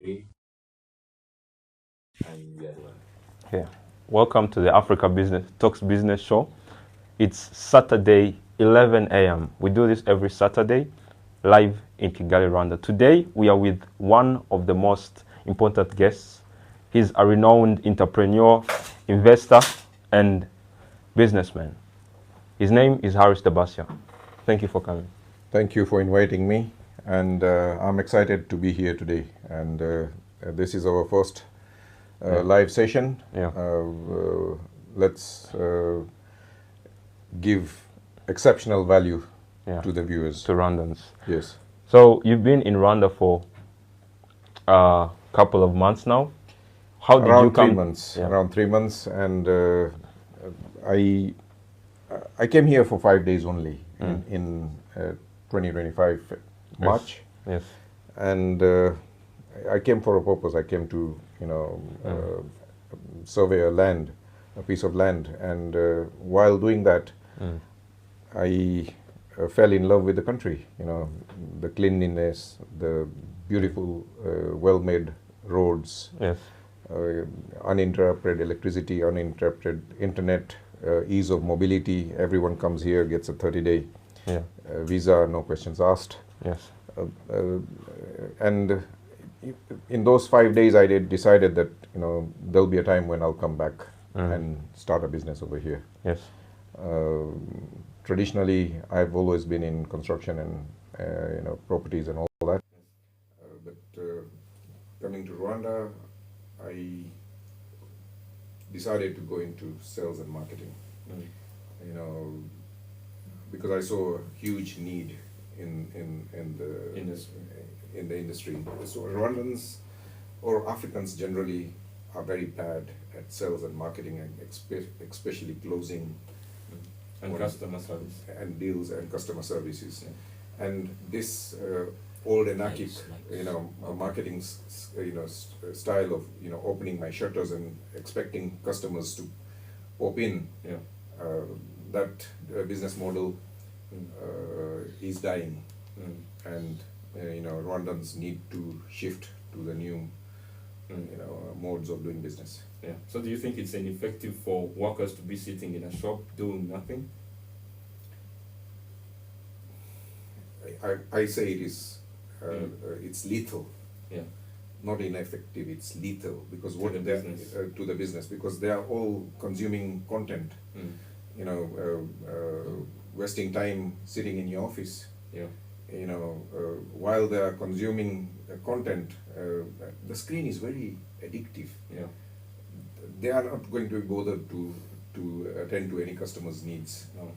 And we are doing. Okay. Welcome to the Africa Business Talks Business Show. It's Saturday, 11 a.m. We do this every Saturday, live in Kigali, Rwanda. Today, we are with one of the most important guests. He's a renowned entrepreneur, investor, and businessman. His name is harishdabasiamentor. Thank you for coming. Thank you for inviting me, and I'm excited to be here today. And this is our first live session. Yeah. Let's give exceptional value Yeah. to the viewers. To Rwandans. Yes. So you've been in Rwanda for a couple of months now. How did you come? 3 months. Yeah. Around 3 months, and I came here for 5 days only in 2025 March. Yes. And I came for a purpose. I came to survey a piece of land, and while doing that, I fell in love with the country. The cleanliness, the beautiful, well-made roads, Yes. Uninterrupted electricity, uninterrupted internet, ease of mobility. Everyone comes here, gets a 30-day Yeah. visa, no questions asked. Yes. And in those 5 days, I decided that there'll be a time when I'll come back and start a business over here. Yes. Traditionally, I've always been in construction and properties and all that. But coming to Rwanda, I decided to go into sales and marketing. Because I saw a huge need in the industry. So Rwandans or Africans generally are very bad at sales and marketing, and especially closing And customer service. and deals and customer services. And this old anarchic, marketing, style of opening my shutters and expecting customers to pop in. Yeah. That business model is dying, and Rwandans need to shift to the new modes of doing business. Yeah. So do you think it's ineffective for workers to be sitting in a shop doing nothing? I say it is it's lethal. Yeah. Not ineffective, it's lethal, because To the business. To the business, because they are all consuming content. Wasting time sitting in your office. Yeah. While they are consuming content, the screen is very addictive. Yeah. They are not going to be bothered to attend to any customer's needs, No.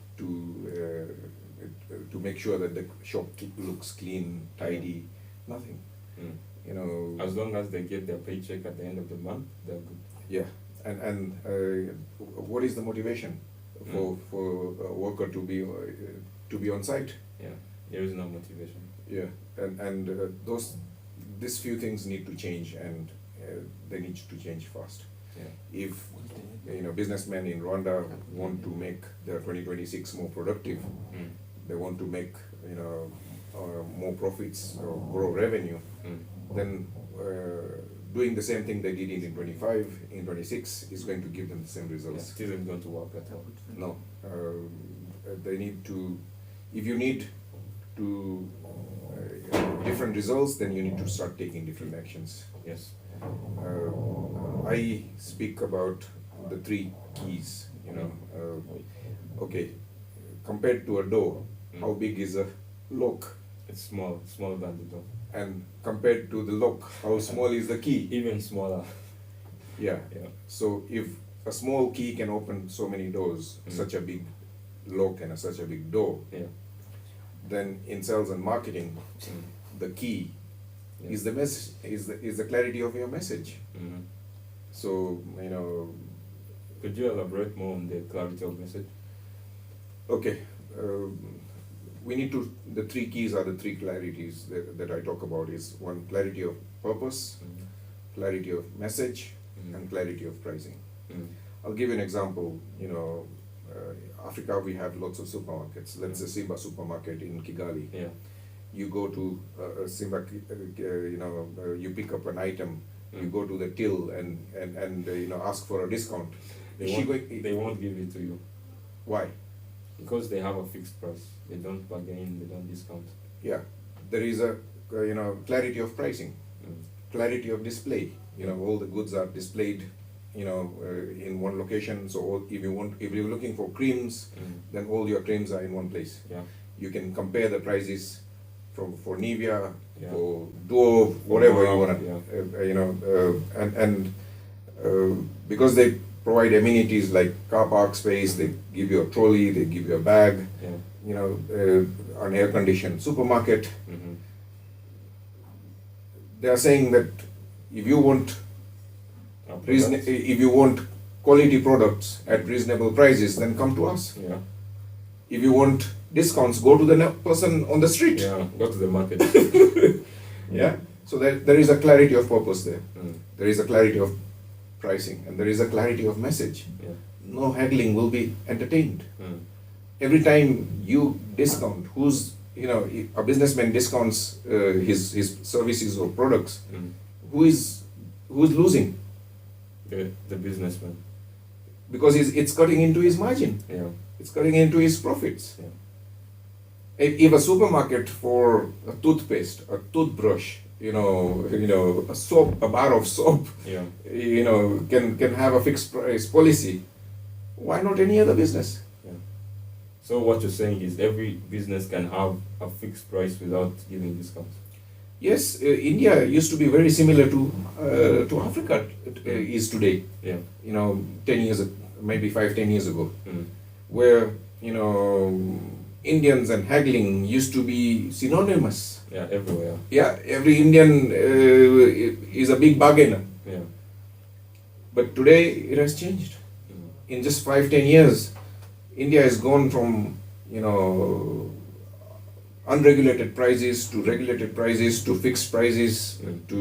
to make sure that the shop looks clean, tidy, nothing. As long as they get their paycheck at the end of the month, they're good. Yeah, and what is the motivation for a worker to be on site? Yeah. There is no motivation. Yeah, and these few things need to change, and they need to change fast. Yeah. If businessmen in Rwanda want to make their 2026 more productive, they want to make more profits or grow revenue, then doing the same thing they did in 25, in 26 is going to give them the same Yeah. results. It isn't going to work at all. No, they need to. If you need to different results, then you need to start taking different actions. Yes. I speak about the 3 keys. Okay, compared to a door, how big is a lock? It's smaller than the door. And compared to the lock, how small is the key? Even smaller. Yeah. Yeah. So if a small key can open so many doors, such a big lock and such a big door, Yeah. then in sales and marketing, the key is the message, is the clarity of your message. So Could you elaborate more on the clarity of message? okay, we need to. The 3 keys are the 3 clarities that I talk about. Is one, clarity of purpose, clarity of message, and clarity of pricing. I'll give you an example. Africa, we have lots of supermarkets. Let's say Simba supermarket in Kigali. Yeah. you go to you pick up an item, you go to the till and ask for a discount. They won't give it to you. Why? Because they have a fixed price. They don't bargain, they don't discount. Yeah, there is a clarity of pricing, clarity of display. All the goods are displayed in one location. So if you're looking for creams, then all your creams are in one place. Yeah. You can compare the prices for Nivea, Yeah. for Dove, whatever you want. Because they provide amenities like car park space, they give you a trolley, they give you a bag, an air conditioned supermarket. They are saying that if you want quality products at reasonable prices, then come to us. Yeah. If you want discounts, go to the person on the street. Yeah, go to the market. Yeah. So there is a clarity of purpose there. Mm. There is a clarity of pricing, and there is a clarity of message. Yeah. No haggling will be entertained. Mm. Every time you discount, a businessman discounts his services or products, who is losing? The businessman. Because it's cutting into his margin. Yeah. It's cutting into his profits. Yeah. If a supermarket for a toothpaste, a toothbrush, a soap, a bar of soap, Yeah. can have a fixed price policy, why not any other business? Yeah. So what you're saying is every business can have a fixed price without giving discounts. Yes, India used to be very similar to Africa is today. Yeah. 10 years, maybe 5-10 years ago, Mm. where Indians and haggling used to be synonymous. Yeah, everywhere. Yeah, every Indian is a big bargainer. Yeah. But today it has changed. Mm. In just 5-10 years, India has gone from unregulated prices to regulated prices to fixed prices to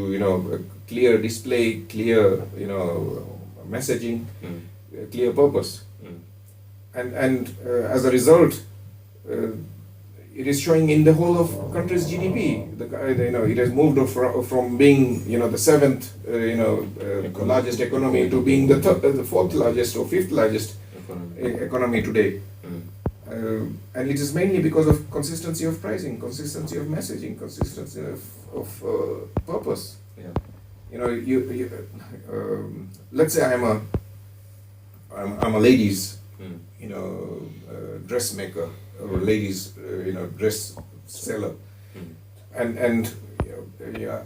a clear display, clear messaging, clear purpose. And as a result, it is showing in the whole of country's GDP. It has moved from being the seventh largest economy to being the fourth largest or fifth largest economy today. And it is mainly because of consistency of pricing, consistency of messaging, consistency of purpose. Yeah. Let's say I'm a ladies Mm. dressmaker or ladies dress seller, and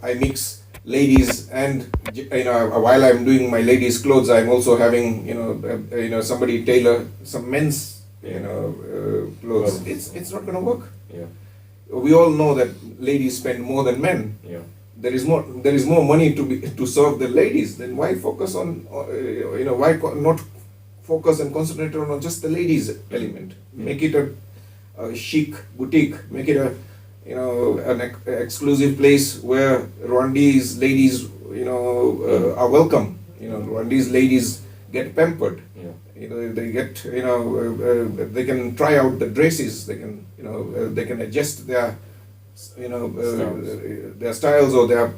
I mix ladies and while I'm doing my ladies clothes, I'm also having somebody tailor some men's clothes. It's not going to work. Yeah. We all know that ladies spend more than men. Yeah. There is more money to serve the ladies. Then why focus on why not focus and concentrate on just the ladies element? Make it a chic boutique. Make it an exclusive place where Rwandese ladies are welcome. Rwandese ladies get pampered. Yeah. They get they can try out the dresses. They can they can adjust their their styles or their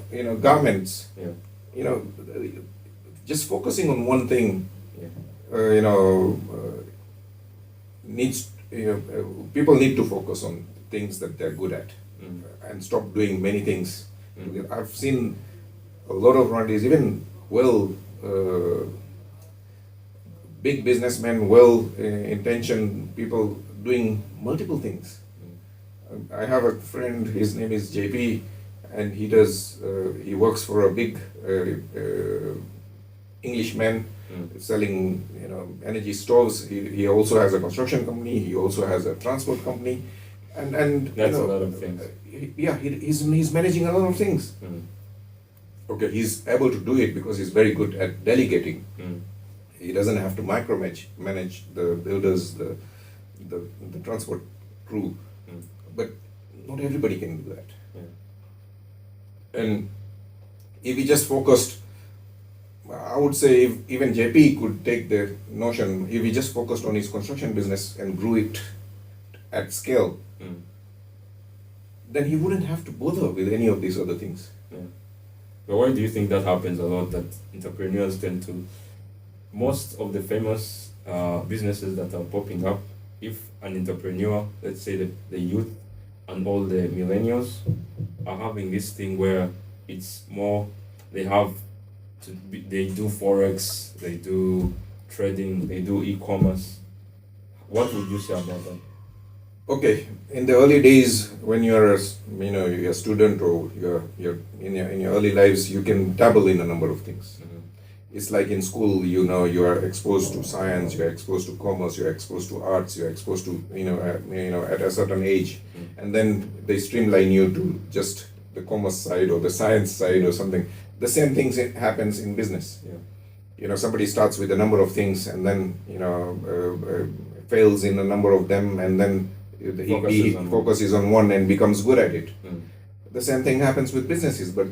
garments. Yeah. Just focusing on one thing. Needs people need to focus on things that they're good at and stop doing many things. I've seen a lot of Rwandese, even big businessmen, intentioned people doing multiple things. I have a friend, his name is JP, and he works for a big Englishman selling energy stoves. He also has a construction company. He also has a transport company, and that's a lot of things. He's managing a lot of things. Okay, he's able to do it because he's very good at delegating. He doesn't have to manage the builders, the transport crew, but not everybody can do that. And if he just focused, I would say if even JP could take the notion, if he just focused on his construction business and grew it at scale, then he wouldn't have to bother with any of these other things. Yeah. But why do you think that happens a lot? That entrepreneurs tend to, most of the famous businesses that are popping up, if an entrepreneur, let's say the youth and all the millennials, are having this thing where it's more, they have to be, they do forex, they do trading, they do e-commerce. What would you say about that? Okay, in the early days when you're you're a student or you're in your early lives, you can dabble in a number of things. It's like in school, you are exposed to science, you're exposed to commerce, you're exposed to arts, you're exposed to at a certain age, and then they streamline you to just the commerce side or the science side or something. The same thing happens in business. Yeah. Somebody starts with a number of things and then fails in a number of them, and then he focuses on one and becomes good at it. The same thing happens with businesses, but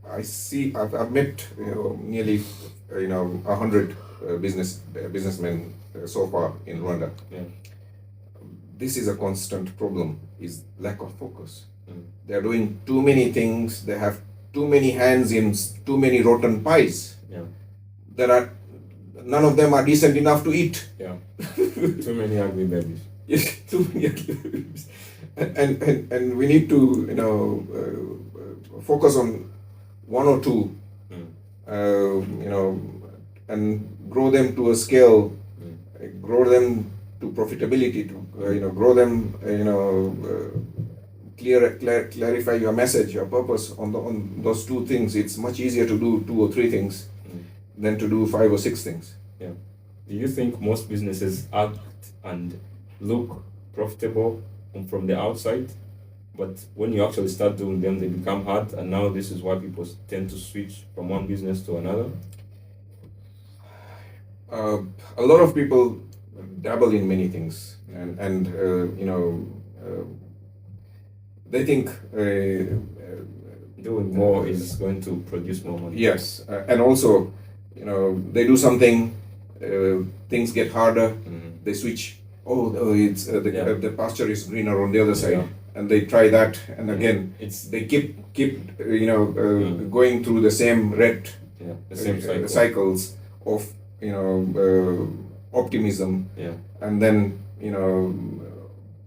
I've met nearly 100 businessmen so far in Rwanda. Yeah. This is a constant problem: is lack of focus. They are doing too many things. They have too many hands in too many rotten pies. Yeah. None of them are decent enough to eat. Yeah. Too many ugly babies. Yes, too many ugly babies. And we need to focus on one or two, and grow them to a scale, grow them to profitability, to grow them, clarify your message, your purpose on those two things. It's much easier to do 2 or 3 things than to do 5 or 6 things. Yeah. Do you think most businesses act and look profitable from the outside, but when you actually start doing them, they become hard, and now this is why people tend to switch from one business to another? A lot of people dabble in many things, and they think doing more is going to produce more money. Yes, and also, they do something, things get harder, they switch. It's the pasture is greener on the other side, and they try that, and again, they keep going through the same the same cycles of optimism, and then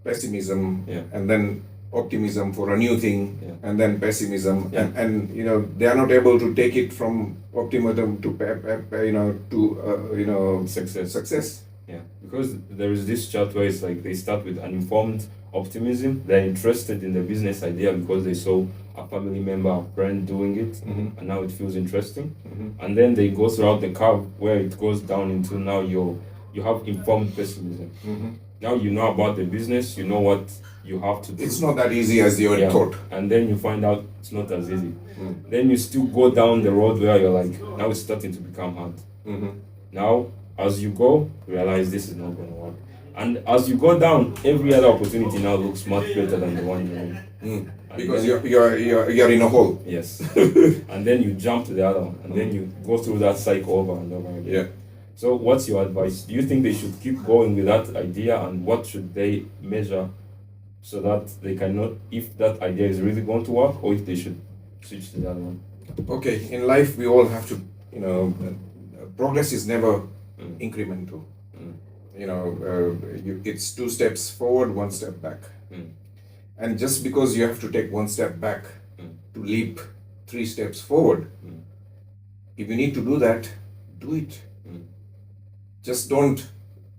pessimism, and then optimism for a new thing, and then pessimism, and they are not able to take it from optimism to success. Yeah, because there is this chart where it's like they start with uninformed optimism. They're interested in the business idea because they saw a family member, a friend doing it, and now it feels interesting. And then they go throughout the curve where it goes down into now you have informed pessimism. Now you know about the business, you know what you have to do. It's not that easy as you had thought. And then you find out it's not as easy. Then you still go down the road where you're like, now it's starting to become hard. Now, as you go, realize this is not going to work. And as you go down, every other opportunity now looks much better than the one you're in. Because then, you're in a hole. Yes. And then you jump to the other one, and then you go through that cycle over and over again. Yeah. So what's your advice? Do you think they should keep going with that idea, and what should they measure so that they can know if that idea is really going to work, or if they should switch to the other one? Okay, in life we all have to, progress is never incremental. It's 2 steps forward, 1 step back. And just because you have to take 1 step back to leap 3 steps forward, if you need to do that, do it. Just don't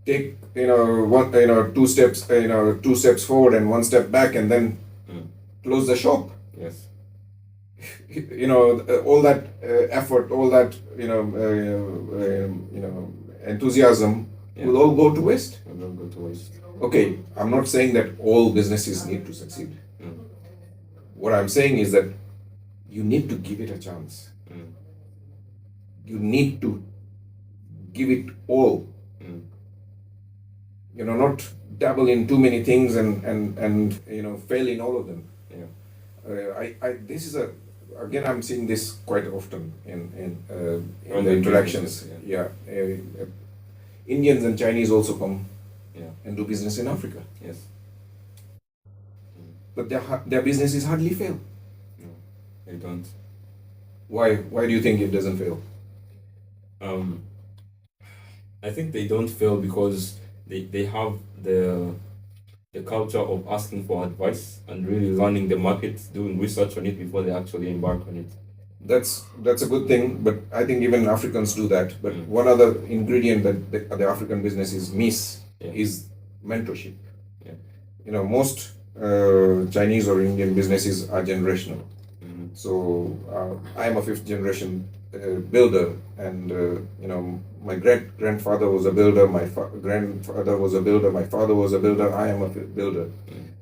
take 2 steps forward and 1 step back and then close the shop. Yes. All that effort, all that enthusiasm will all go to waste. Will go to waste. Okay, I'm not saying that all businesses need to succeed. What I'm saying is that you need to give it a chance. You need to give it all. Not dabble in too many things and fail in all of them. This is again, I'm seeing this quite often in the interactions. Indians and Chinese also come and do business in Africa. Yes. but their businesses hardly fail. No, they don't. Why do you think it doesn't fail? I think they don't fail because they have the culture of asking for advice and really learning the market, doing research on it before they actually embark on it. That's a good thing, but I think even Africans do that. But one other ingredient that the African businesses miss is mentorship. Yeah. Most Chinese or Indian businesses are generational. So I am a fifth generation builder, and my grandfather was a builder, my grandfather was a builder, my father was a builder, I am a builder.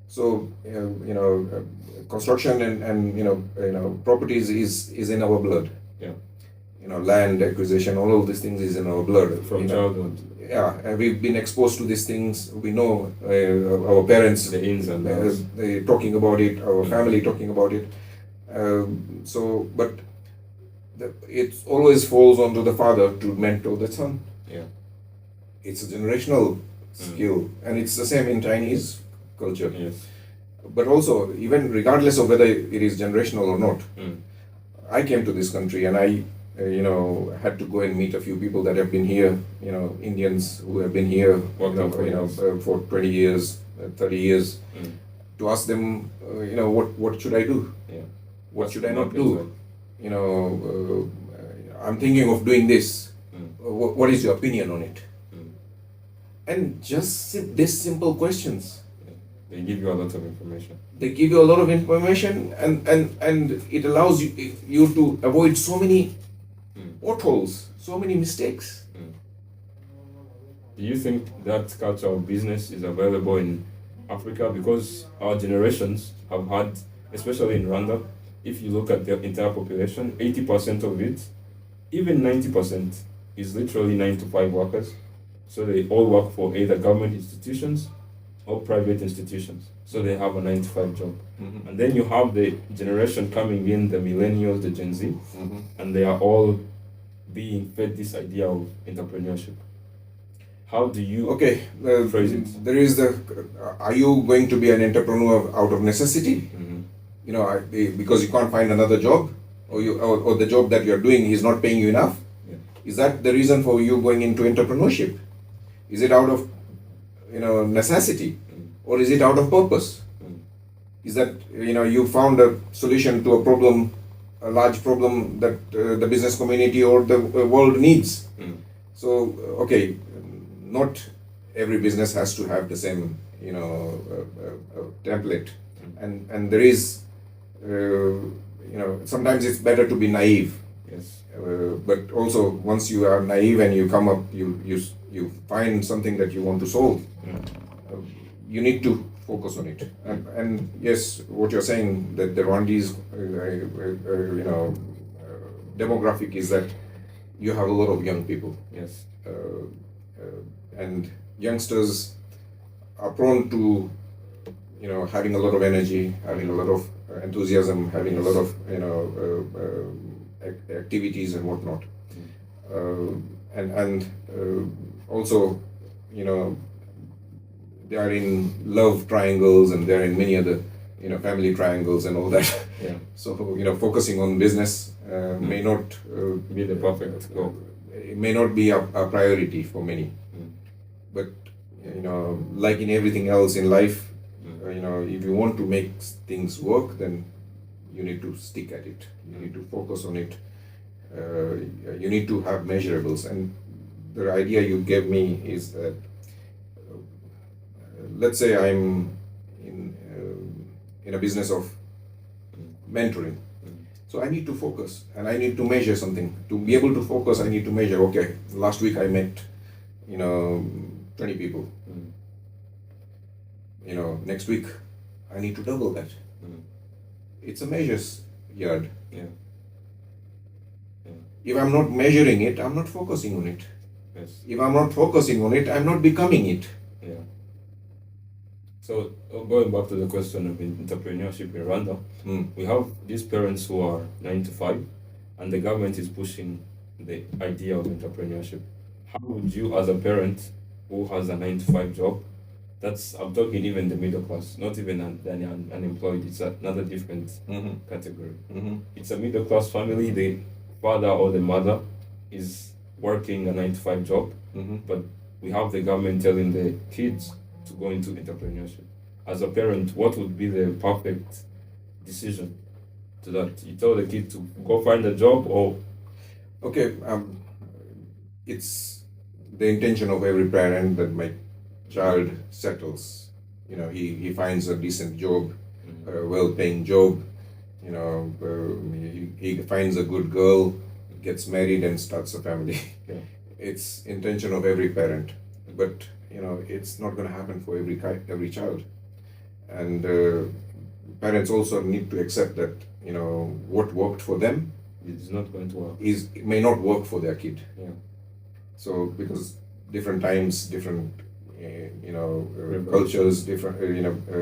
So construction and properties is in our blood. Yeah. Land acquisition, all of these things is in our blood From childhood. Yeah, and we've been exposed to these things. We know our parents, the ins and outs, they talking about it, our family talking about it. But it always falls onto the father to mentor the son. Yeah. It's a generational skill, and it's the same in Chinese culture. Yes. But also, even regardless of whether it is generational or not, I came to this country and I had to go and meet a few people that have been here, Indians who have been here for 20 years, 30 years, to ask them, what should I do? Yeah. What should I not do? I'm thinking of doing this. What is your opinion on it? And just these simple questions. They give you a lot of information. They give you a lot of information, and it allows you to avoid so many potholes, so many mistakes. Do you think that culture of business is available in Africa? Because our generations have had, especially in Rwanda, if you look at the entire population, 80% of it, even 90%, is literally 9-to-5 workers. So they all work for either government institutions or private institutions. So they have a 9-to-5 job. And then you have the generation coming in, the millennials, the Gen Z, and they are all being fed this idea of entrepreneurship. How do you phrase it? There is are you going to be an entrepreneur out of necessity? Because you can't find another job, or the job that you're doing is not paying you enough? Yeah. Is that the reason for you going into entrepreneurship? Is it out of necessity, or is it out of purpose? Is that you found a solution to a problem, a large problem that the business community or the world needs? So not every business has to have the same template, and there is sometimes it's better to be naive. Yes. But also, once you are naive and you come up, you find something that you want to solve, you need to focus on it. And yes, what you're saying, that the Rwandese demographic is that you have a lot of young people. Yes. And youngsters are prone to having a lot of energy, having a lot of enthusiasm, having a lot of activities and whatnot, and also they are in love triangles, and they are in many other family triangles and all that. Yeah. So focusing on business may not be the perfect goal. It may not be a priority for many. But like in everything else in life, if you want to make things work, then you need to stick at it. You need to focus on it. You need to have measurables. And the idea you gave me is that, let's say I'm in a business of mentoring. So I need to focus, and I need to measure something. To be able to focus, I need to measure, okay, last week I met 20 people. Next week I need to double that. It's a measures yard. Yeah. If I'm not measuring it, I'm not focusing on it. Yes. If I'm not focusing on it, I'm not becoming it. Yeah. So going back to the question of entrepreneurship in Rwanda, we have these parents who are 9-to-5, and the government is pushing the idea of entrepreneurship. How would you, as a parent who has a 9-to-5 job, I'm talking even the middle class, not even unemployed. It's another different category. It's a middle class family. The father or the mother is working a 9 to 5 job, but we have the government telling the kids to go into entrepreneurship. As a parent, what would be the perfect decision to that? You tell the kid to go find a job, or Okay, it's the intention of every parent that my child settles. You know, he finds a decent job, a well-paying job. You know, he finds a good girl, gets married, and starts a family. Yeah. It's intention of every parent, but you know, it's not going to happen for every child. And parents also need to accept that you know what worked for them it's not going to work. it may not work for their kid. Yeah. So because different times, different cultures, different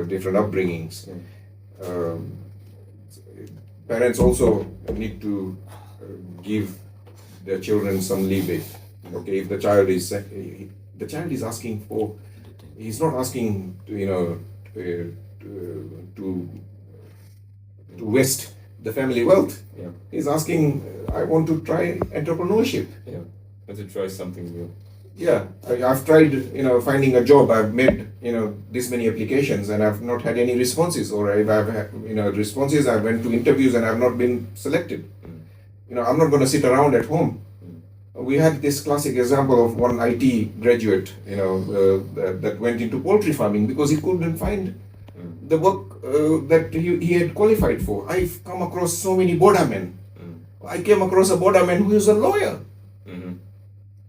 different upbringings. Yeah. Parents also need to give their children some leeway. Okay, if the child is asking for, he's not asking to waste the family wealth. Yeah. He's asking, I want to try entrepreneurship. Yeah. Want to try something new. Yeah, I've tried, finding a job. I've made, this many applications and I've not had any responses. Or if I've had, responses, I went to interviews and I've not been selected. I'm not going to sit around at home. We had this classic example of one IT graduate, that went into poultry farming because he couldn't find the work that he had qualified for. I've come across so many bordermen. I came across a borderman who is a lawyer.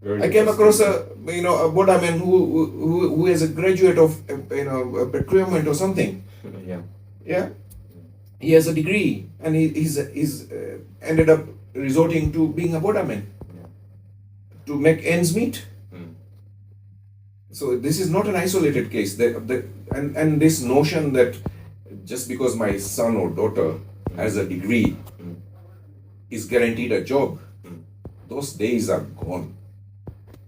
I came across a borderman who is a graduate of procurement or something. Yeah. He has a degree and he's ended up resorting to being a borderman to make ends meet. So this is not an isolated case. And this notion that just because my son or daughter has a degree is guaranteed a job, those days are gone.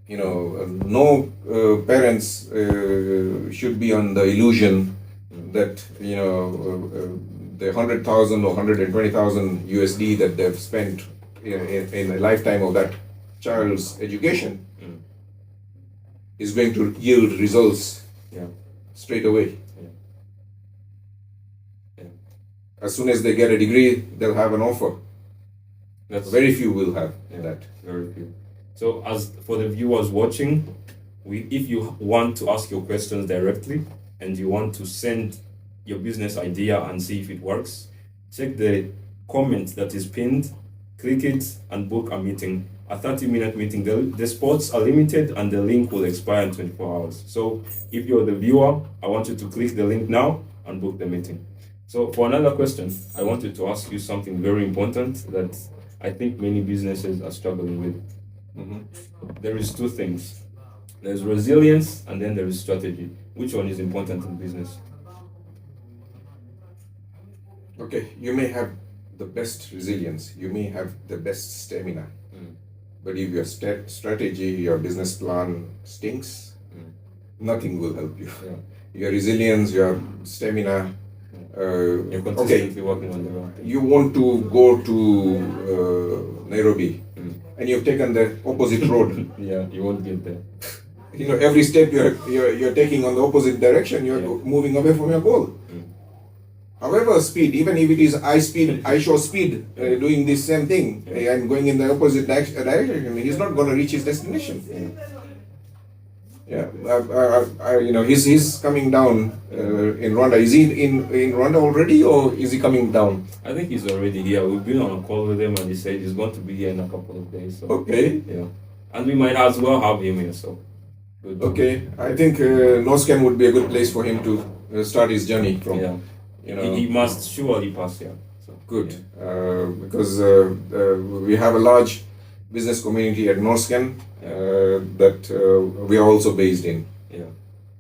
No parents should be on the illusion that the 100,000 or 120,000 USD that they've spent in a lifetime of that child's education is going to yield results straight away. As soon as they get a degree, they'll have an offer. Very few will have that. Very few. So, as for the viewers watching, if you want to ask your questions directly and you want to send your business idea and see if it works, check the comment that is pinned, click it, and book a meeting. A 30-minute meeting. The spots are limited and the link will expire in 24 hours. So, if you're the viewer, I want you to click the link now and book the meeting. So, for another question, I wanted to ask you something very important that I think many businesses are struggling with. There is two things. There's resilience and then there is strategy. Which one is important in business? Okay, you may have the best resilience, you may have the best stamina, but if your strategy, your business plan stinks, nothing will help you. Your resilience, your stamina, You're consistently working on the road. You want to go to Nairobi and you've taken the opposite road. You won't get there. Every step you're taking on the opposite direction, you're moving away from your goal. However, speed, even if it is I show speed, doing this same thing and going in the opposite direction, he's not going to reach his destination. He's coming down in Rwanda. Is he in Rwanda already, or is he coming down? I think he's already here. We've been on a call with him, and he said he's going to be here in a couple of days. So, okay. Yeah, and we might as well have him here. So, good. Okay, I think Norscan would be a good place for him to start his journey from. Yeah. He must surely pass here. So, good, because we have a large business community at Norscan that we are also based in. Yeah,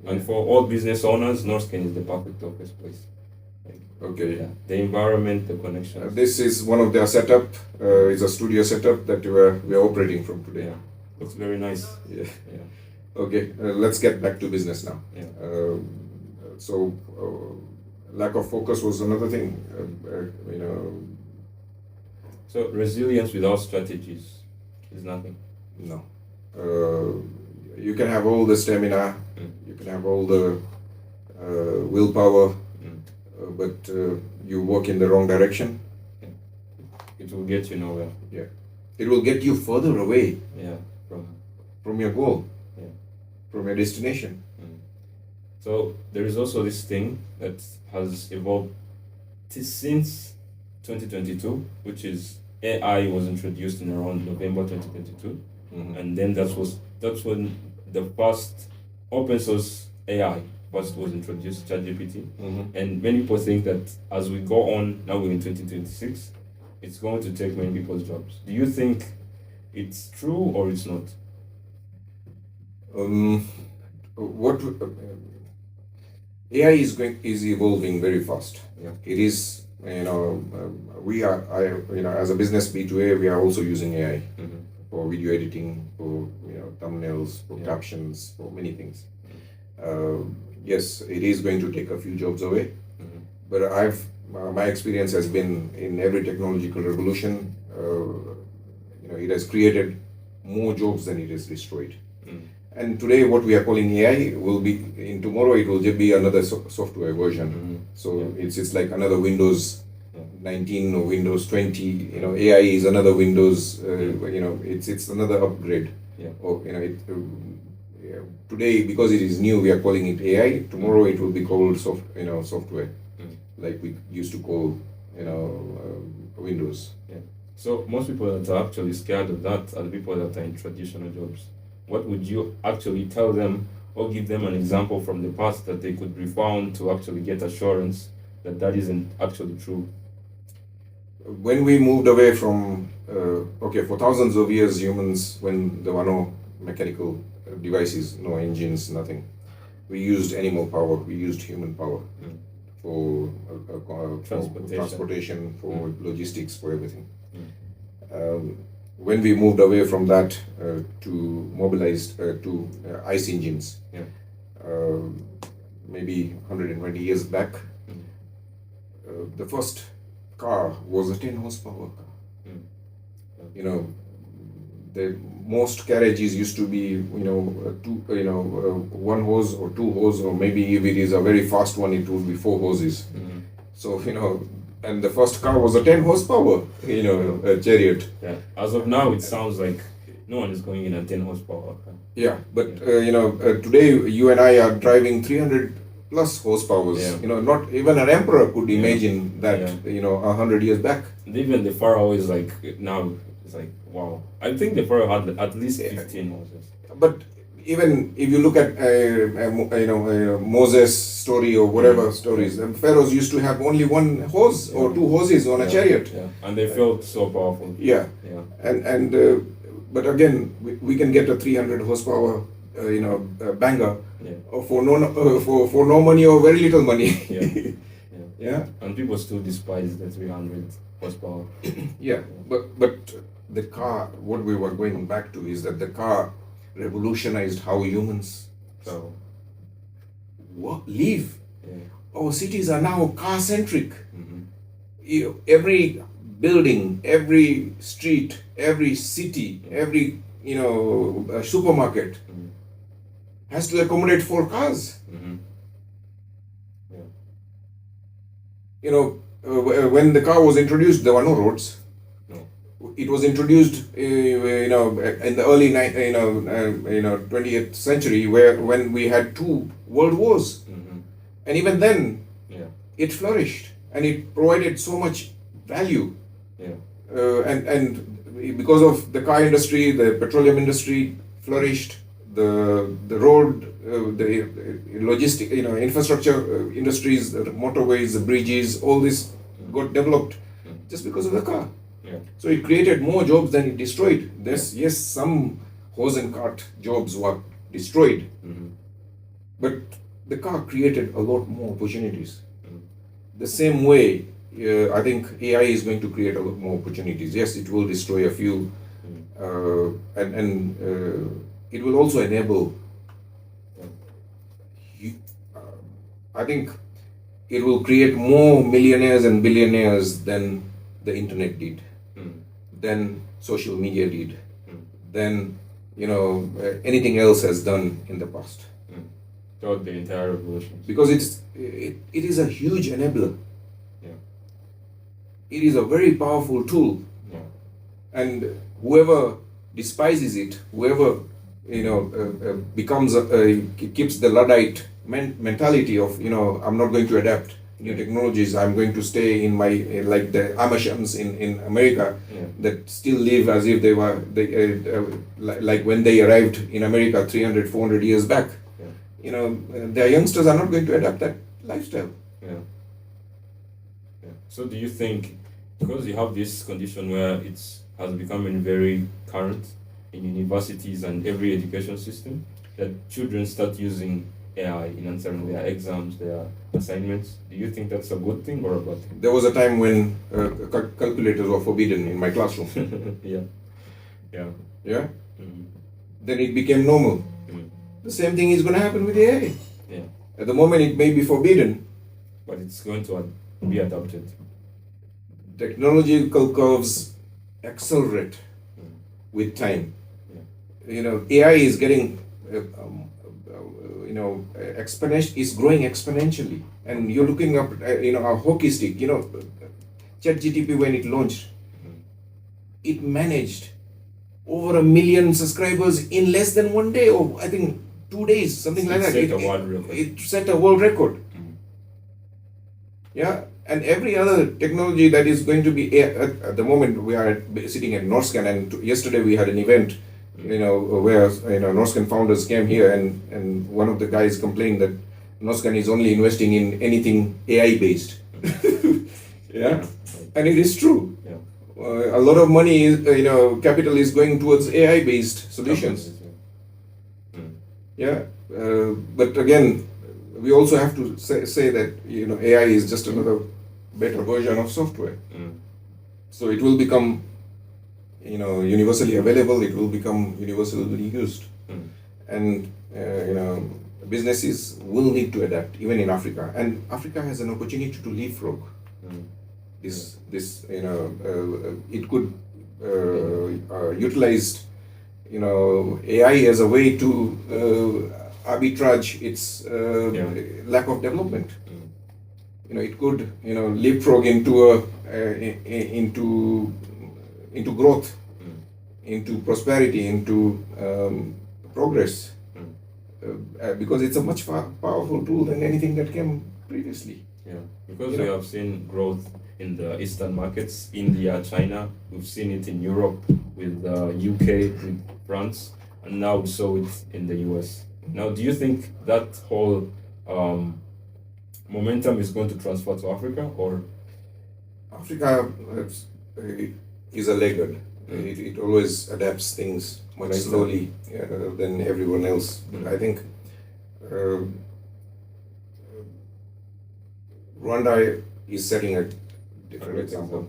and for all business owners, Norscan is the perfect office place. Okay. Yeah. The environment, the connections. This is one of their setup. It's a studio setup that we are operating from today. Yeah. Looks very nice. Yeah. Okay, let's get back to business now. Yeah. So, lack of focus was another thing. So resilience without strategies is nothing. No. You can have all the stamina, you can have all the willpower, but you work in the wrong direction. It will get you nowhere. Yeah. It will get you further away. Yeah. From your goal. Yeah. From your destination. So there is also this thing that has evolved since 2022, which is AI was introduced in around November 2022, and then that's when the first open source AI first was introduced, ChatGPT, and many people think that as we go on, now we're in 2026, it's going to take many people's jobs. Do you think it's true or it's not? AI is evolving very fast. Yeah. It is, as a business B2A, we are also using AI for video editing, for thumbnails, for captions, for many things. Yes, it is going to take a few jobs away, but my experience has been in every technological revolution, it has created more jobs than it has destroyed. And today, what we are calling AI will be, in tomorrow, it will just be another software version. So it's like another Windows 19 or Windows 20. AI is another Windows. It's another upgrade. Yeah. Or today, because it is new, we are calling it AI. Tomorrow, it will be called software, like we used to call Windows. Yeah. So most people that are actually scared of that are the people that are in traditional jobs. What would you actually tell them or give them an example from the past that they could be found to actually get assurance that that isn't actually true? When we moved away from, for thousands of years, humans, when there were no mechanical devices, no engines, nothing, we used animal power, we used human power for transportation, for logistics, for everything. When we moved away from that to mobilized to ice engines, maybe 120 years back, the first car was a 10 horsepower car. The most carriages used to be one hose or two hose, or maybe if it is a very fast one, it would be four hoses. So and the first car was a 10 horsepower, a chariot. Yeah. As of now, it sounds like no one is going in a 10 horsepower car. Yeah, but today you and I are driving 300 plus horsepowers. Yeah. Not even an emperor could imagine that. 100 years back. And even the Pharaoh is like now. It's like wow. I think the Pharaoh had at least 15 horses. But even if you look at Moses' story or whatever stories, the pharaohs used to have only one horse or two horses on a chariot. Yeah. And they felt so powerful. Yeah. And but again, we can get a 300 horsepower banger for no money or very little money. Yeah. And people still despise the 300 horsepower. Yeah. But the car, what we were going back to is that the car revolutionized how humans live. Our cities are now car-centric. Every building, every street, every city, every supermarket has to accommodate 4 cars. When the car was introduced, there were no roads. It was introduced, in the early 20th century, when we had 2 world wars, and even then, it flourished and it provided so much value. And because of the car industry, the petroleum industry flourished, the road, the logistic, infrastructure industries, the motorways, the bridges, all this got developed just because of the car. So it created more jobs than it destroyed. Yes, some horse and cart jobs were destroyed, but the car created a lot more opportunities. The same way, I think AI is going to create a lot more opportunities. Yes, it will destroy a few, and it will also enable I think it will create more millionaires and billionaires than the internet did, than social media did, than anything else has done in the past. Throughout the entire revolution. Because it is a huge enabler. Yeah. It is a very powerful tool. Yeah. And whoever despises it, whoever becomes keeps the Luddite mentality of I'm not going to adapt new technologies. I'm going to stay in my like the Amishans in America that still live as if they were like when they arrived in America 300, 400 years back. Their youngsters are not going to adapt that lifestyle. Yeah. So do you think, because you have this condition where it has become very current in universities and every education system, that children start using AI in answering their exams, their assignments, do you think that's a good thing or a bad thing? There was a time when calculators were forbidden in my classroom. Yeah. Mm-hmm. Then it became normal. The same thing is going to happen with AI. Yeah. At the moment, it may be forbidden, but it's going to be adopted. Technological curves accelerate with time. AI is getting, is growing exponentially, and you're looking up, a hockey stick. ChatGPT when it launched, it managed over 1 million subscribers in less than 1 day, or I think 2 days, something like that. It set a world record. Yeah, and every other technology that is going to be at the moment, we are sitting at Norscan, and yesterday we had an event, where Norscan founders came here, and one of the guys complained that Norscan is only investing in anything AI based. Yeah, and it is true. Yeah. A lot of money is, capital is going towards AI based solutions. Yeah, but again, we also have to say that AI is just another better version of software. So it will become universally available. It will become universally used, and businesses will need to adapt, even in Africa. And Africa has an opportunity to leapfrog. It could utilize AI as a way to arbitrage its lack of development. It could leapfrog into growth, into prosperity, into progress, because it's a much powerful tool than anything that came previously. Yeah, because we have seen growth in the Eastern markets, India, China. We've seen it in Europe with UK, with France, and now we saw it in the US. Now, do you think that whole momentum is going to transfer to Africa, or? Africa is a laggard. It always adapts things much slowly than everyone else. But I think Rwanda is setting a different example.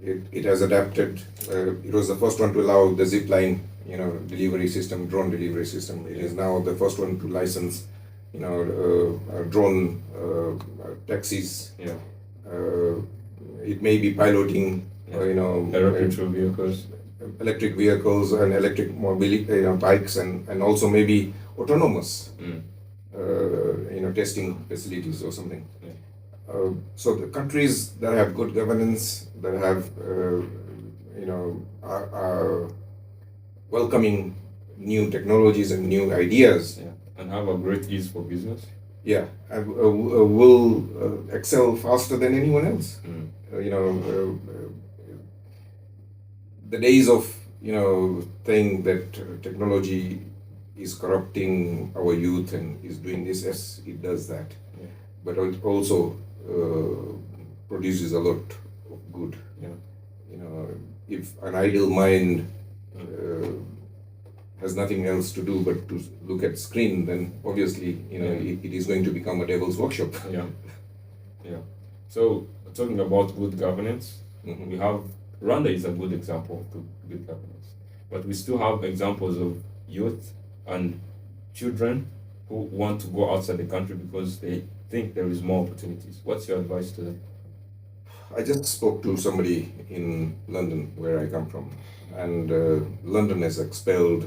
It has adapted. It was the first one to allow the zipline, delivery system, drone delivery system. It is now the first one to license, drone taxis. Yeah. It may be piloting, electric vehicles and electric mobility, bikes, and also maybe autonomous, testing facilities or something. Yeah. So the countries that have good governance, that have, are welcoming new technologies and new ideas, and have a great ease for business. Yeah, will excel faster than anyone else. The days of saying that technology is corrupting our youth and is doing this, yes, it does that, but it also produces a lot of good. If an idle mind has nothing else to do but to look at screen, then obviously it is going to become a devil's workshop. So talking about good governance, we have Rwanda is a good example to good governance, but we still have examples of youth and children who want to go outside the country because they think there is more opportunities. What's your advice to them? I just spoke to somebody in London, where I come from, and London has expelled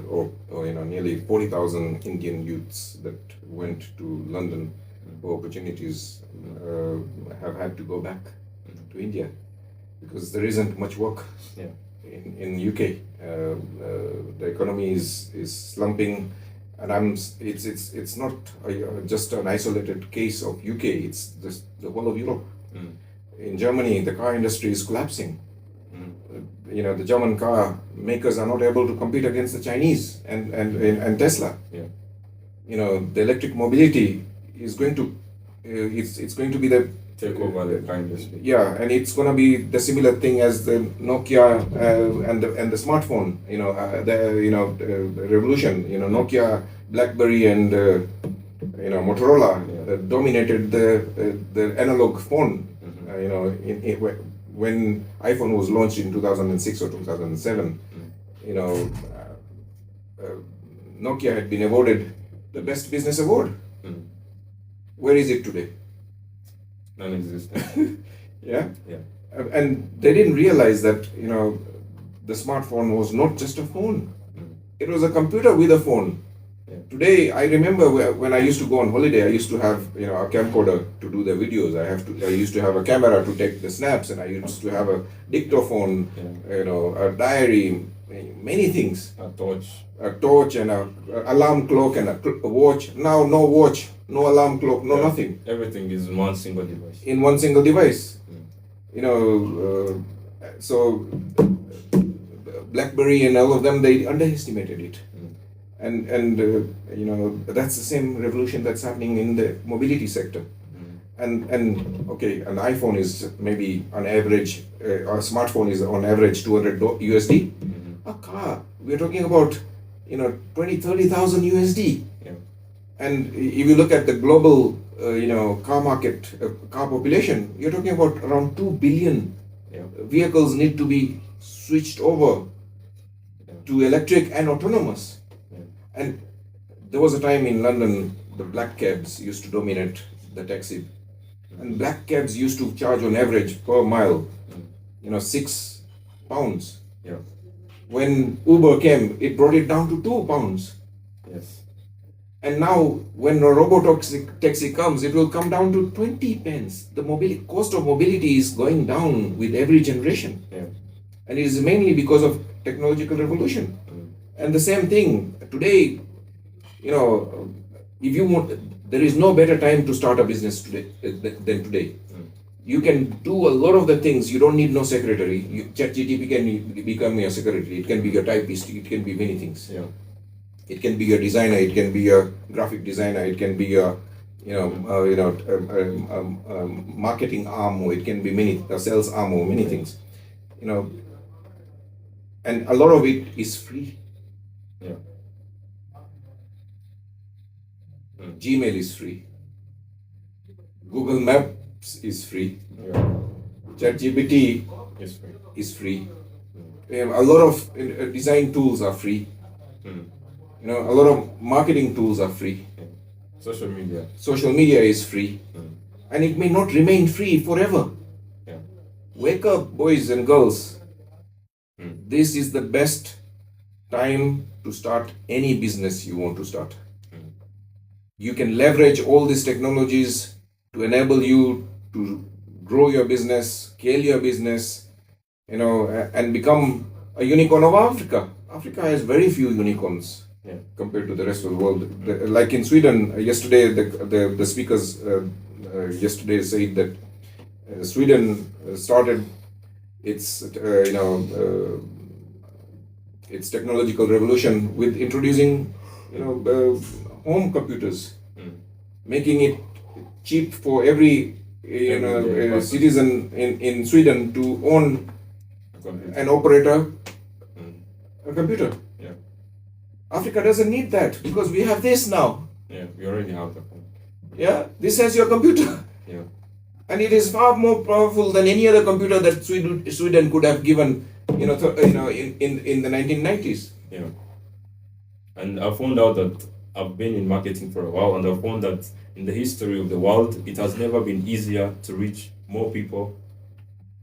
nearly 40,000 Indian youths that went to London for opportunities have had to go back to India because there isn't much work in UK. The economy is slumping, and it's not just an isolated case of UK. It's just the whole of Europe. In Germany, the car industry is collapsing. The German car makers are not able to compete against the Chinese and Tesla. The electric mobility is going to it's going to be the take over the car industry. Yeah, and it's going to be the similar thing as the Nokia and the smartphone. The revolution. Nokia, BlackBerry, and Motorola dominated the analog phone. When iPhone was launched in 2006 or 2007, Nokia had been awarded the best business award. Where is it today? Non-existent. Yeah. And they didn't realize that the smartphone was not just a phone; it was a computer with a phone. Today, I remember when I used to go on holiday, I used to have a camcorder to do the videos. I used to have a camera to take the snaps, and I used to have a dictaphone, a diary, many things. A torch, and a alarm clock, and a watch. Now, no watch, no alarm clock, no nothing. Everything is in one single device. In one single device. So BlackBerry and all of them, they underestimated it. And that's the same revolution that's happening in the mobility sector. And an iPhone is maybe on average, a smartphone is on average $200 USD. A car, we're talking about 20,000-30,000 USD. And if you look at the global car market, car population, you're talking about around 2 billion vehicles need to be switched over to electric and autonomous. And there was a time in London, the black cabs used to dominate the taxi. And black cabs used to charge on average per mile, £6. When Uber came, it brought it down to £2. Yes. And now, when a robotaxi comes, it will come down to 20 pence. The cost of mobility is going down with every generation. And it is mainly because of technological revolution. And the same thing today, if you want, there is no better time to start a business today than today. You can do a lot of the things. You don't need no secretary. ChatGPT can become your secretary. It can be your typist. It can be many things. It can be a designer. It can be a graphic designer. It can be a marketing arm, or it can be a sales arm, or many things. And a lot of it is free. Gmail is free. Google Maps is free. ChatGPT is free. A lot of design tools are free. A lot of marketing tools are free. Social media is free. And it may not remain free forever. Wake up, boys and girls. This is the best time to start any business you want to start. You can leverage all these technologies to enable you to grow your business, scale your business, and become a unicorn of Africa. Africa has very few unicorns compared to the rest of the world. Like in Sweden, yesterday the speakers yesterday said that Sweden started its its technological revolution with introducing home computers, making it cheap for every citizen in Sweden to own and operate a computer. Africa doesn't need that because we have this now. We already have that. This has your computer. And it is far more powerful than any other computer that Sweden could have given, in the 1990s. And I found out that I've been in marketing for a while, and I've found that in the history of the world, it has never been easier to reach more people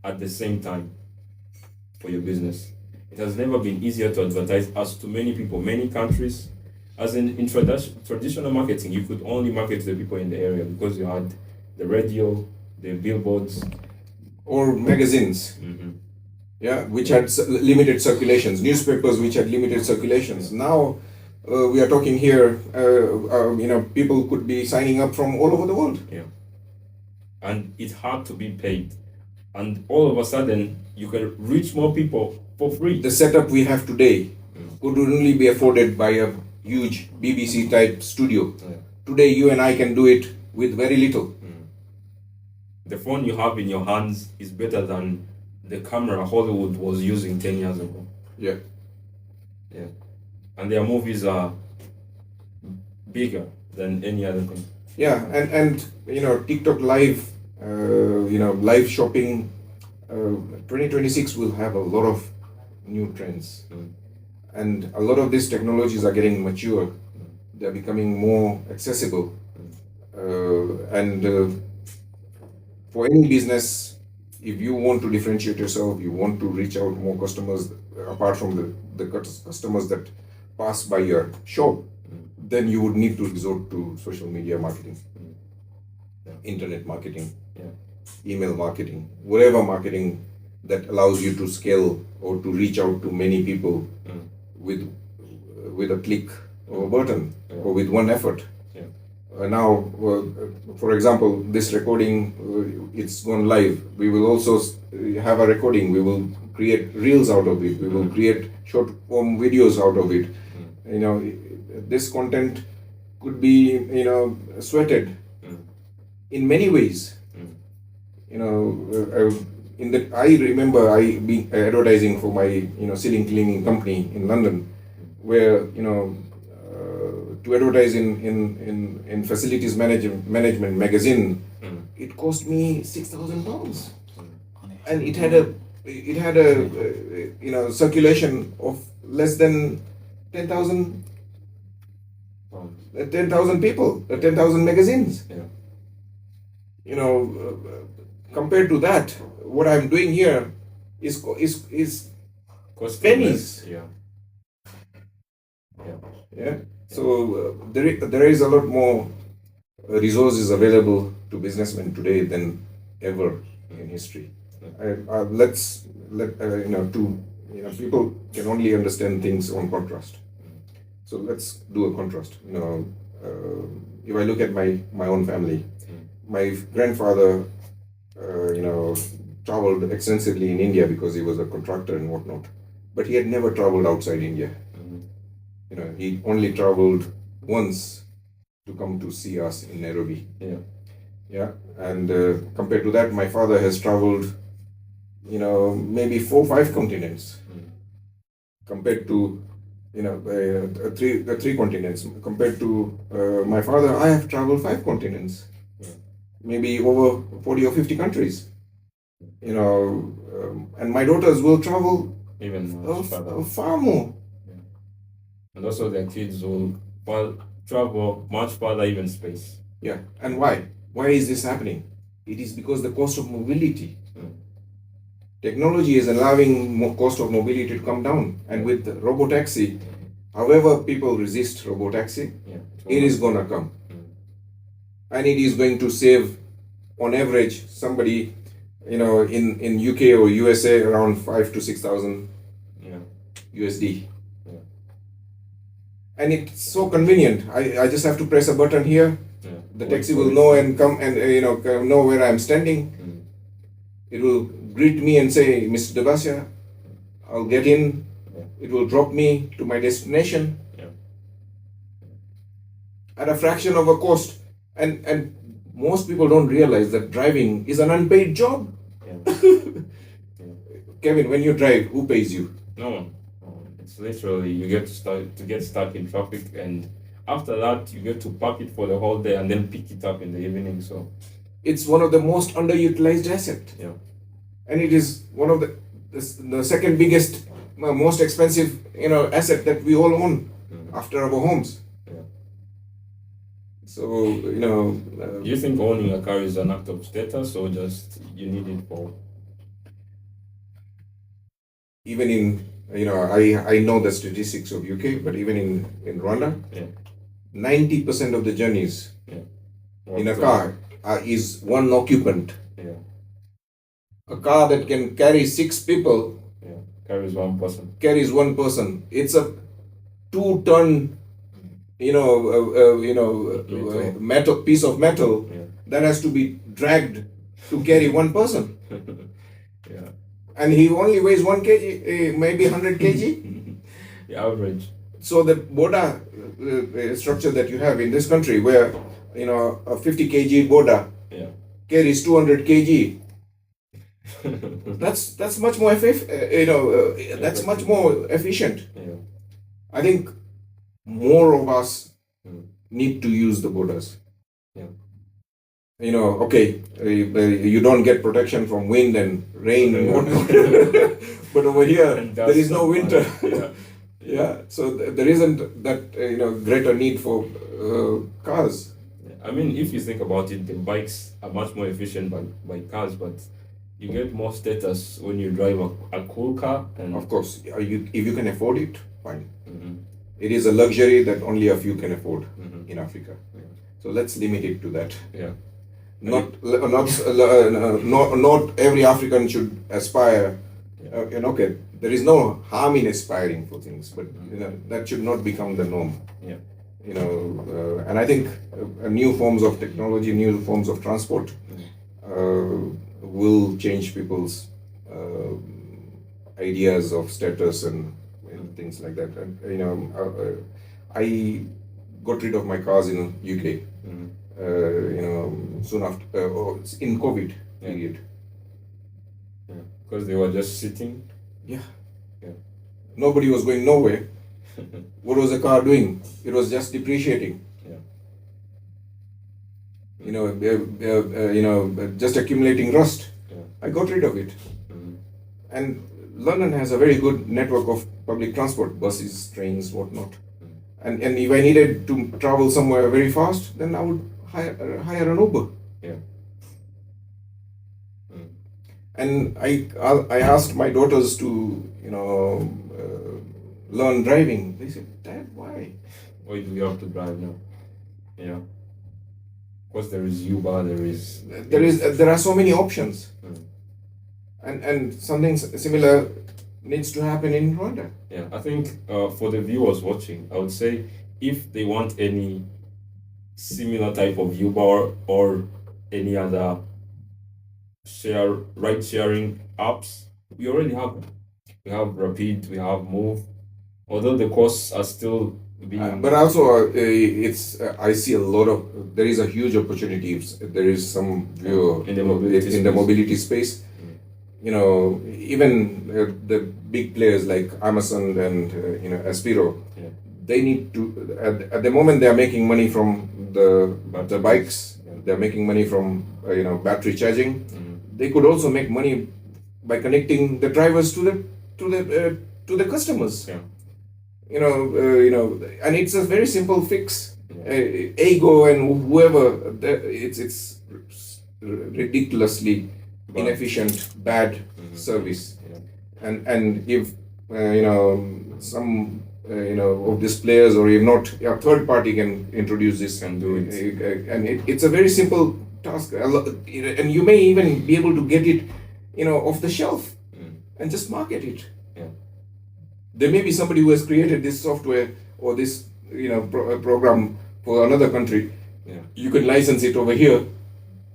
at the same time for your business. It has never been easier to advertise as to many people, many countries. As in traditional marketing, you could only market to the people in the area because you had the radio, the billboards, or magazines. Mm-hmm. Yeah, which had limited circulations, newspapers which had limited circulations. Now we are talking here, people could be signing up from all over the world. Yeah. And it had to be paid. And all of a sudden, you can reach more people for free. The setup we have today could only be afforded by a huge BBC type studio. Yeah. Today, you and I can do it with very little. The phone you have in your hands is better than the camera Hollywood was using 10 years ago. Yeah. Yeah. And their movies are bigger than any other thing. Yeah, and TikTok live, live shopping. 2026 will have a lot of new trends, and a lot of these technologies are getting mature. They're becoming more accessible, and for any business, if you want to differentiate yourself, you want to reach out more customers apart from the customers that pass by your shop, then you would need to resort to social media marketing, internet marketing, email marketing, whatever marketing that allows you to scale or to reach out to many people with a click of a button or with one effort. Now, for example, this recording, it's gone live. We will also have a recording. We will create reels out of it. We will create short form videos out of it. This content could be, sweated in many ways. I remember I being advertising for my, ceiling cleaning company in London, where, to advertise in facilities management magazine, it cost me £6,000, and it had a circulation of less than 10,000 people, 10,000 magazines. Compared to that, what I'm doing here is pennies. Yeah. So there is a lot more resources available to businessmen today than ever in history. People can only understand things on contrast. So let's do a contrast. If I look at my own family, my grandfather, traveled extensively in India because he was a contractor and whatnot, but he had never traveled outside India. He only traveled once to come to see us in Nairobi. And compared to that, my father has traveled, maybe 4 or 5 continents. Compared to, three continents. Compared to my father, I have traveled 5 continents. Maybe over 40 or 50 countries. And my daughters will travel even far more. And also their kids will travel much farther, even space. Yeah, and why? Why is this happening? It is because the cost of mobility. Technology is allowing cost of mobility to come down. And with robotaxi, however people resist robotaxi, it is going to come. And it is going to save, on average, somebody, in UK or USA, around 5,000 to 6,000 USD. And it's so convenient. I just have to press a button here. The taxi will know and come and know where I'm standing. It will greet me and say, Mr. Dabasia, I'll get in. It will drop me to my destination at a fraction of a cost. And most people don't realize that driving is an unpaid job. Kevin, when you drive, who pays you? No one. It's literally you get to get stuck in traffic, and after that you get to park it for the whole day and then pick it up in the evening. So it's one of the most underutilized assets. And it is one of the second biggest, most expensive asset that we all own after our homes. So, you know, Do you think owning a car is an act of status or just you need it for? even in, you know, I know the statistics of UK, but even in Rwanda, Yeah. 90% of the journeys in a So- car is one occupant. Yeah. A car that can carry 6 people Yeah. Carries one person. carries one person. It's a 2-ton, metal piece of metal Yeah. that has to be dragged to carry one person, Yeah. and he only weighs 1 kg, maybe 100 kg. The average. So the border structure that you have in this country, where a 50 kg border Yeah. carries 200 kg, that's much more that's much more efficient. Yeah. I think more of us Mm. need to use the borders. Yeah. Okay, you don't get protection from wind and rain and whatnot, but over here And there is dust no and winter. mud. Yeah. Yeah, so there isn't that greater need for cars. I mean, if you think about it, the bikes are much more efficient by cars, but you get more status when you drive a cool car. And Of course, if you can afford it, fine. Mhm. It is a luxury that only a few can afford Mhm. in Africa. Yeah. So let's limit it to that. Yeah. Not every African should aspire. And okay, there is no harm in aspiring for things, but that should not become the norm. Yeah. And I think new forms of technology, new forms of transport will change people's ideas of status and things like that. And I got rid of my cars in UK. Mhm. Soon after in COVID period. Yeah. Because they were just sitting. Yeah. Yeah. Nobody was going nowhere. What was the car doing? It was just depreciating. Yeah. Just accumulating rust. Yeah. I got rid of it. Mhm. And London has a very good network of public transport, buses, trains, whatnot. And if I needed to travel somewhere very fast, then I would hire an Uber. Yeah. Mm. And I asked my daughters to learn driving. They said, "Dad, why?" Why do we have to drive now? Yeah. Of course, there is Uber. There are so many options, Mm. and something similar needs to happen in Rwanda. Yeah, I think for the viewers watching, I would say if they want any similar type of Uber or any other ride sharing apps, we already have them. We have Rapid, we have Move, although the costs are still being. But also, I see a lot of. There is a huge opportunity. If there is some view In the mobility space. Even the big players like Amazon and Aspiro, Yeah. they need to. At the moment, they are making money from the bikes. Yeah. They are making money from battery charging. Mhm. They could also make money by connecting the drivers to the customers. Yeah. And it's a very simple fix. Yeah. Ego and whoever, it's ridiculously Bad. inefficient, bad Mhm. service. Yeah. And if some of these players, or if not, a third party can introduce this Can do it. and it's a very simple task. And you may even be able to get it, off the shelf Mm. and just market it. Yeah. There may be somebody who has created this software or this program for another country. Yeah. You can license it over here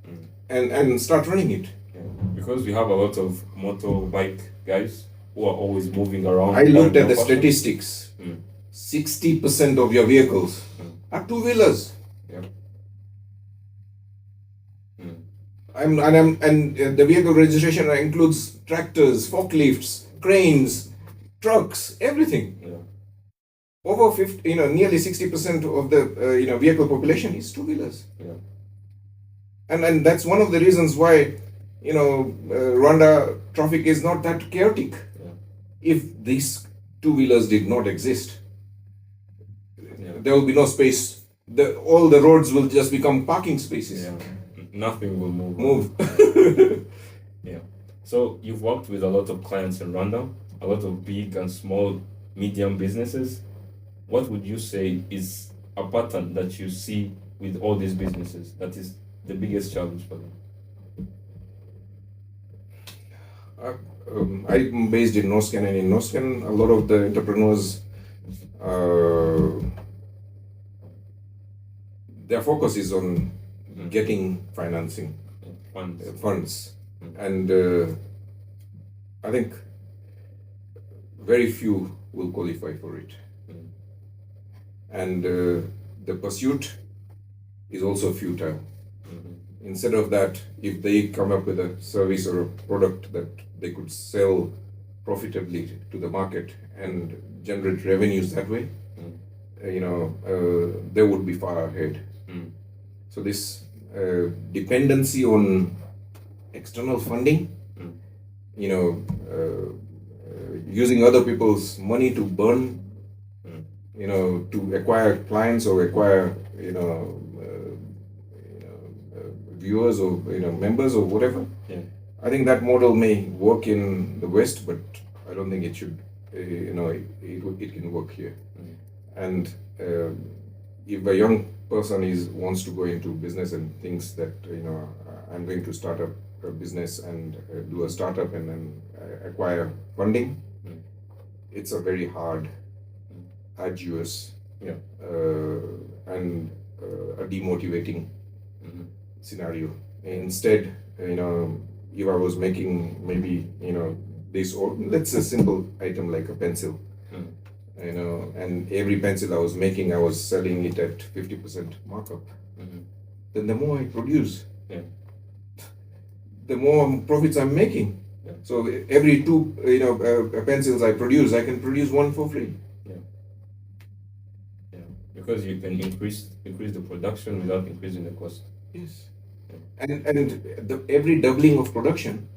Mm. and start running it. Yeah. Because we have a lot of motorbike guys who are always moving around. I looked at the fashion. statistics. Mm. 60% of your vehicles are two-wheelers. Yeah. Mm. And the vehicle registration includes tractors, forklifts, cranes, trucks, everything. Yeah. Over 50, nearly 60% of the vehicle population is two-wheelers. Yeah. And that's one of the reasons why Rwanda traffic is not that chaotic. Yeah. If these two-wheelers did not exist, Yeah. there will be no space all the roads will just become parking spaces. Yeah. Nothing will move. Yeah. So you've worked with a lot of clients in Rwanda, a lot of big and small, medium businesses. What would you say is a pattern that you see with all these businesses that is the biggest challenge for them? I'm based in Noscan, and in Noscan, a lot of the entrepreneurs, their focus is on getting financing, funds. And I think very few will qualify for it. And the pursuit is also futile. Instead of that, if they come up with a service or a product that they could sell profitably to the market and generate revenues that way, they would be far ahead. So this dependency on external funding, using other people's money to burn, to acquire clients or acquire, viewers or members or whatever. Yeah. I think that model may work in the West, but I don't think it should. It can work here. And if a young person wants to go into business and thinks that I'm going to start up a business and do a startup and then acquire funding, it's a very hard, arduous, and a demotivating scenario. Instead, if I was making maybe this, or let's say a simple item like a pencil, and every pencil I was making, I was selling it at 50% markup. Then the more I produce, the more profits I'm making. So every two pencils I produce, I can produce one for free. Because you can increase the production without increasing the cost. Yes. And every doubling of production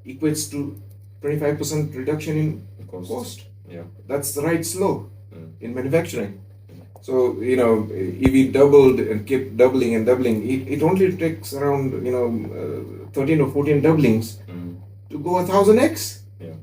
equates to 25% reduction in cost. Yeah. That's the right slow in manufacturing. So, if it doubled and kept doubling and doubling, it only takes around, 13 or 14 doublings to go 1000x. Yeah.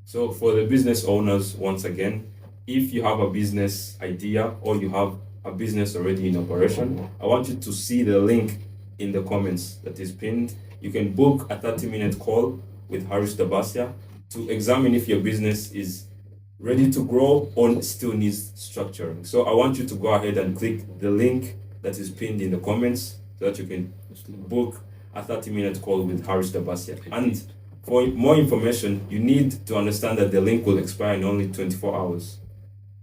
So for the business owners, once again, if you have a business idea or you have a business already in operation, I want you to see the link in the comments that is pinned. You can book a 30-minute call with harishdabasiamentor to examine if your business is ready to grow or still needs structuring. So I want you to go ahead and click the link that is pinned in the comments so that you can book a 30-minute call with harishdabasiamentor. And for more information, you need to understand that the link will expire in only 24 hours.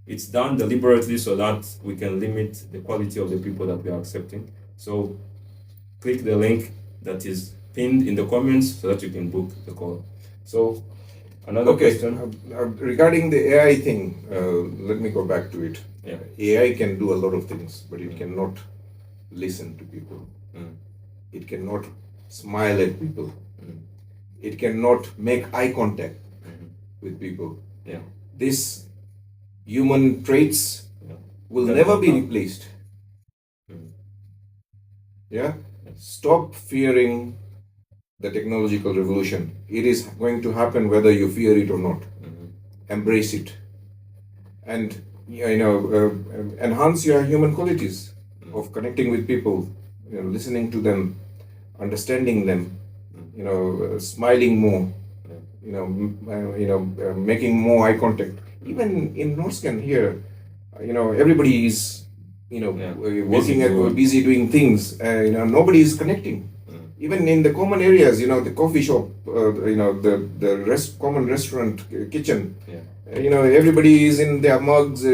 It's done deliberately so that we can limit the quality of the people that we are accepting. So click the link that is pinned in the comments so that you can book the call. So another question. Regarding the AI thing, let me go back to it. Yeah. AI can do a lot of things, but it cannot listen to people. It cannot smile at people. It cannot make eye contact with people. Yeah. These human traits will never be replaced. Yeah? Stop fearing the technological revolution. It is going to happen whether you fear it or not. Embrace it. And enhance your human qualities of connecting with people, listening to them, understanding them, smiling more, making more eye contact. Even in Norscan here, everybody is, working busy doing things. Nobody is connecting. Even in the common areas, the coffee shop, the common restaurant kitchen, everybody is in their mugs.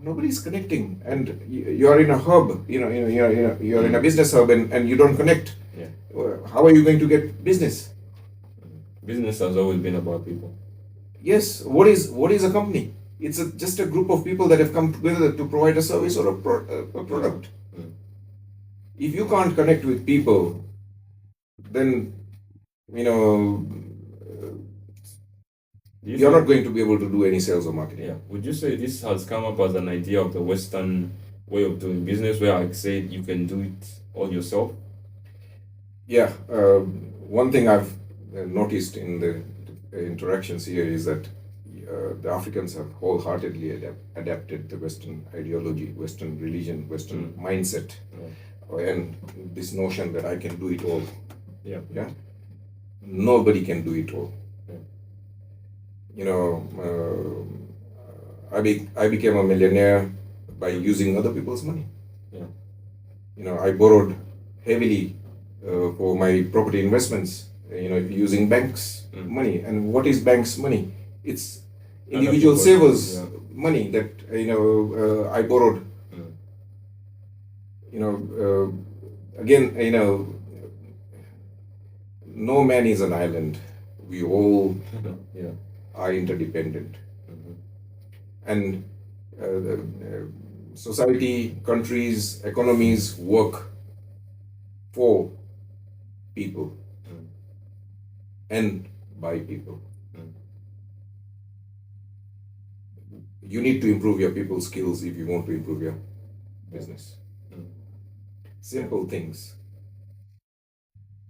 Nobody is connecting, and you are in a hub. You are in a business hub, and you don't connect. How are you going to get business? Business has always been about people. Yes. What is a company? It's just a group of people that have come together to provide a service or a product. If you can't connect with people, then you're not going to be able to do any sales or marketing. Yeah. Would you say this has come up as an idea of the Western way of doing business where I said you can do it all yourself? Yeah, one thing I've noticed in the interactions here is that the Africans have wholeheartedly adapted the Western ideology, Western religion, Western mindset, and this notion that I can do it all. Yeah. Yeah. Nobody can do it all. Yeah. You know, I became a millionaire by using other people's money. Yeah. You know, I borrowed heavily for my property investments. You know, using banks' money. And what is banks' money? It's individual savers' money that I borrowed. You know, again, no man is an island. We all are interdependent. And society, countries, economies work for people and by people. You need to improve your people skills if you want to improve your business. Simple things.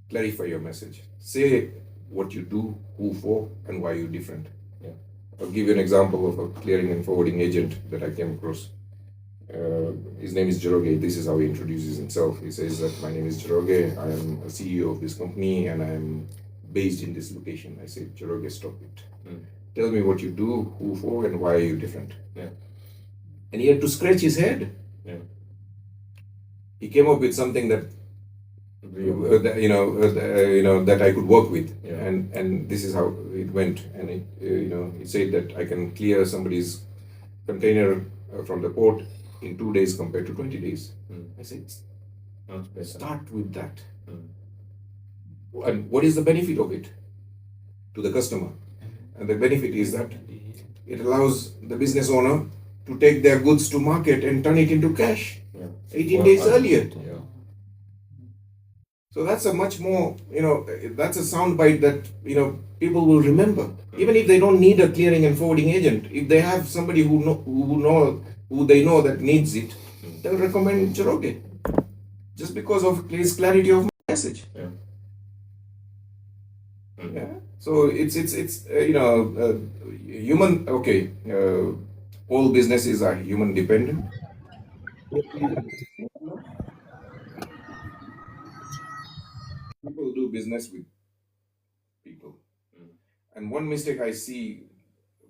Clarify your message. Say what you do, who for, and why you're different. I'll give you an example of a clearing and forwarding agent that I came across. His name is Jeroge. This is how he introduces himself. He says that my name is Jeroge. I am a CEO of this company and I am based in this location. I said, Jeroge, stop it. Tell me what you do, who for, and why are you different. And he had to scratch his head. He came up with something that that I could work with, and this is how it went. And he said that I can clear somebody's container from the port in 2 days compared to 20 days. I said, start with that. And what is the benefit of it to the customer? And the benefit is that it allows the business owner to take their goods to market and turn it into cash 18 days earlier. So that's a much more, that's a soundbite that, people will remember. Even if they don't need a clearing and forwarding agent, if they have somebody who they know that needs it, they'll recommend Jeroge. Just because of his clarity of message. So it's human. Okay, all businesses are human dependent. People do business with people. And one mistake I see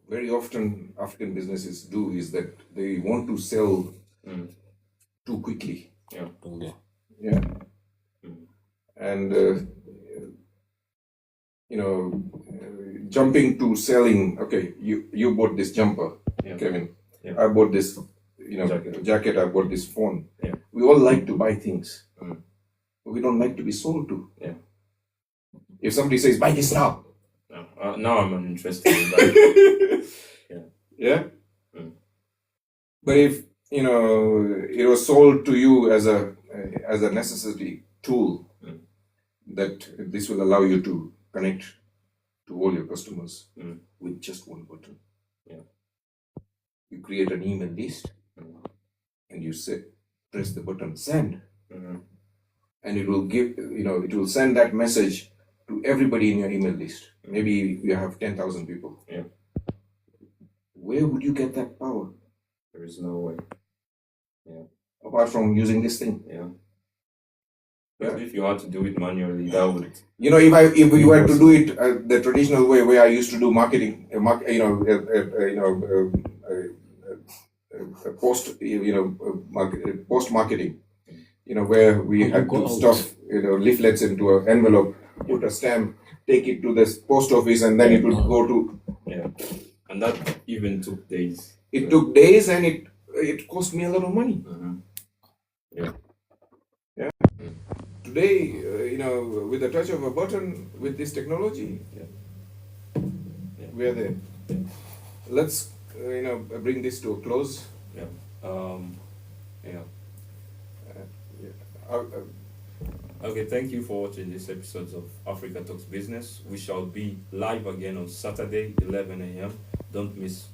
very often African businesses do is that they want to sell too quickly. And jumping to selling. Okay, you bought this jumper, Kevin. I bought this jacket. I bought this phone. We all like to buy things, but we don't like to be sold to. If somebody says buy this now, now I'm uninterested in that. But if it was sold to you as a necessity tool, that this will allow you to connect to all your customers with just one button. You create an email list and you press the button send, and it will it will send that message to everybody in your email list. Maybe you have 10,000 people. Where would you get that power? There is no way. Apart from using this thing. But if you had to do it manually, that would. If we were to do it the traditional way, where I used to do marketing, post marketing, where we had to stuff leaflets into an envelope, put a stamp, take it to the post office, and then it would go to. And that even took days. It took days, and it cost me a lot of money. Today, with the touch of a button, with this technology, we are there. Let's, bring this to a close. Okay, thank you for watching this episode of Africa Talks Business. We shall be live again on Saturday, 11 a.m. Don't miss